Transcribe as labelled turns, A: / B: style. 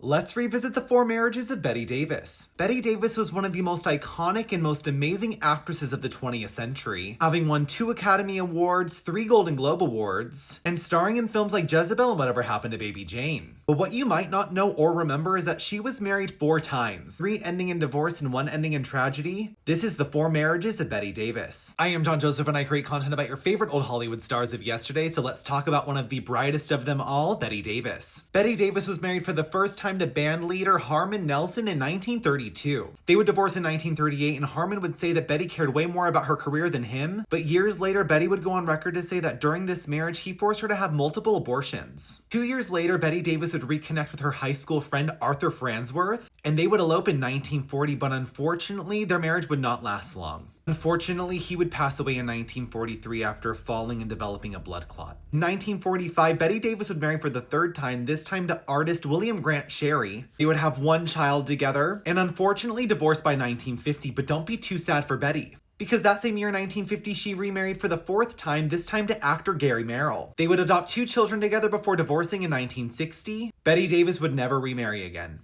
A: Let's revisit the four marriages of Bette Davis. Bette Davis was one of the most iconic and most amazing actresses of the 20th century, having won 2 Academy Awards, 3 Golden Globe Awards, and starring in films like Jezebel and Whatever Happened to Baby Jane. But what you might not know or remember is that she was married 4 times, 3 ending in divorce and 1 ending in tragedy. This is the 4 marriages of Bette Davis. I am John Joseph and I create content about your favorite old Hollywood stars of yesterday, so let's talk about one of the brightest of them all, Bette Davis. Bette Davis was married for the first time to band leader Harmon Nelson in 1932. They would divorce in 1938, and Harmon would say that Bette cared way more about her career than him, but years later, Bette would go on record to say that during this marriage, he forced her to have multiple abortions. 2 years later, Bette Davis would reconnect with her high school friend Arthur Farnsworth, and they would elope in 1940, but unfortunately, their marriage would not last long. Unfortunately, he would pass away in 1943 after falling and developing a blood clot. In 1945, Bette Davis would marry for the 3rd time, this time to artist William Grant Sherry. They would have 1 child together, and unfortunately divorced by 1950, but don't be too sad for Bette, because that same year in 1950, she remarried for the 4th time, this time to actor Gary Merrill. They would adopt 2 children together before divorcing in 1960. Bette Davis would never remarry again.